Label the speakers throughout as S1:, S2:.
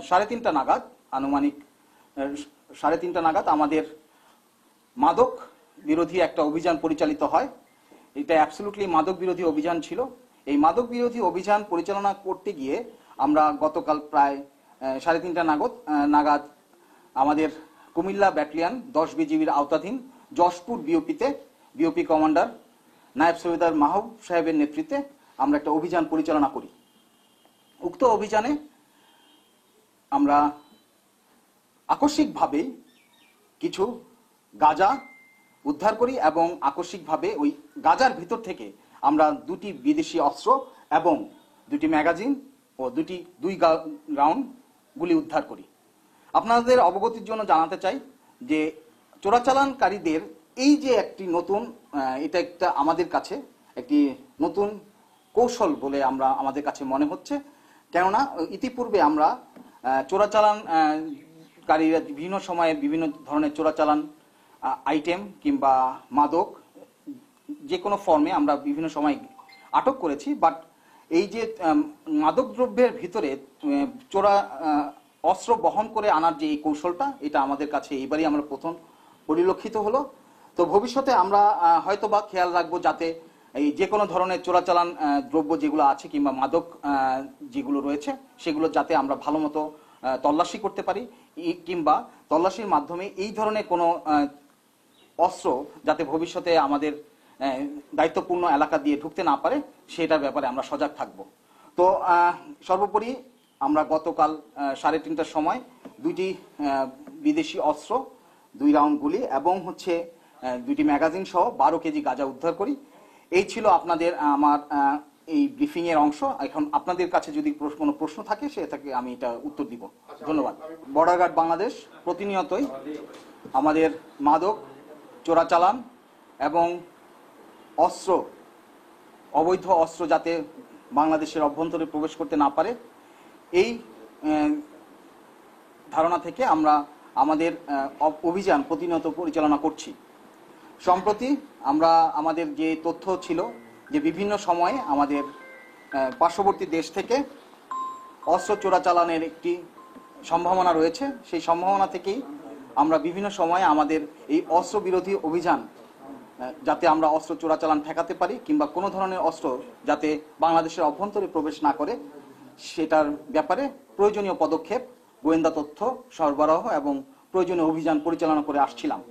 S1: 3:30 নাগাদ, আনুমানিক 3:30 নাগাদ আমাদের মাদক বিরোধী একটা অভিযান পরিচালিত হয়। এটা অ্যাবসলিউটলি মাদক বিরোধী অভিযান ছিল। এই মাদক বিরোধী অভিযান পরিচালনা করতে গিয়ে আমরা গতকাল প্রায় 3:30 নাগাদ আমাদের কুমিল্লা ব্যাটালিয়ন 10 বিজিবির আওতাধীন যশপুর বিওপি কমান্ডার নায়েব সৈয়দার মাহবুব সাহেবের নেতৃত্বে আমরা একটা অভিযান পরিচালনা করি। উক্ত অভিযানে আমরা আকস্মিকভাবেই কিছু গাঁজা উদ্ধার করি এবং আকস্মিকভাবে ওই গাঁজার ভিতর থেকে আমরা 2টি বিদেশি অস্ত্র এবং 2টি ম্যাগাজিন ও 2 রাউন্ড গুলি উদ্ধার করি। আপনাদের অবগতির জন্য জানাতে চাই যে চোরাচালানকারীদের এই যে একটি নতুন, এটা একটা আমাদের কাছে একটি নতুন কৌশল বলে আমাদের কাছে মনে হচ্ছে। কেননা ইতিপূর্বে আমরা চোরাচালানকারীরা বিভিন্ন সময়ে বিভিন্ন ধরনের চোরাচালান আইটেম কিংবা মাদক যে কোনো ফর্মে আমরা বিভিন্ন সময় আটক করেছি। বাট এই যে মাদক দ্রব্যের ভিতরে চোরা অস্ত্র বহন করে আনার যে এই কৌশলটা, এটা আমাদের কাছে এইবারই আমরা প্রথম পরিলক্ষিত হলো। তো ভবিষ্যতে আমরা হয়তোবা খেয়াল রাখবো যাতে এই যে কোনো ধরনের চোরাচালান দ্রব্য যেগুলো আছে কিংবা মাদক যেগুলো রয়েছে সেগুলো যাতে আমরা ভালো মতো তল্লাশি করতে পারি, কিংবা তল্লাশির মাধ্যমে এই ধরনের কোনো অস্ত্র যাতে ভবিষ্যতে আমাদের দায়িত্বপূর্ণ এলাকা দিয়ে ঢুকতে না পারে সেটার ব্যাপারে আমরা সজাগ থাকব। তো সর্বোপরি আমরা গতকাল 3:30টার সময় 2টি বিদেশি অস্ত্র, 2 রাউন্ড গুলি এবং 2টি ম্যাগাজিন সহ 12 কেজি গাঁজা উদ্ধার করি। এই ছিল আমার এই ব্রিফিং এর অংশ। এখন আপনাদের কাছে যদি কোনো প্রশ্ন থাকে সেটাকে আমি এটা উত্তর দিব। ধন্যবাদ। বর্ডার গার্ড বাংলাদেশ প্রতিনিয়তই আমাদের মাদক, চোরাচালান এবং অবৈধ অস্ত্র যাতে বাংলাদেশের অভ্যন্তরে প্রবেশ করতে না পারে এই ধারণা থেকে আমরা আমাদের অভিযান প্রতিনিয়ত পরিচালনা করছি। সম্প্রতি আমাদের যে তথ্য ছিল যে বিভিন্ন সময়ে আমাদের পার্শ্ববর্তী দেশ থেকে অস্ত্র চোরাচালানের একটি সম্ভাবনা রয়েছে। সেই সম্ভাবনা থেকেই আমরা বিভিন্ন সময়ে আমাদের এই অস্ত্র বিরোধী অভিযান যাতে আমরা অস্ত্র চোরাচালান ঠেকাতে পারি কিংবা কোনো ধরনের অস্ত্র যাতে বাংলাদেশের অভ্যন্তরে প্রবেশ না করে সেটার ব্যাপারে প্রয়োজনীয় পদক্ষেপ, গোয়েন্দা তথ্য সরবরাহ এবং প্রয়োজনীয় অভিযান পরিচালনা করে আসছিলাম।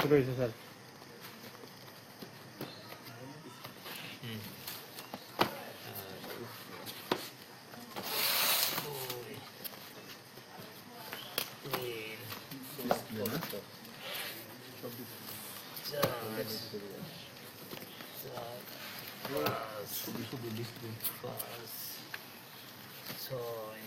S2: শুরু হয়েছে স্যার।
S3: ছয়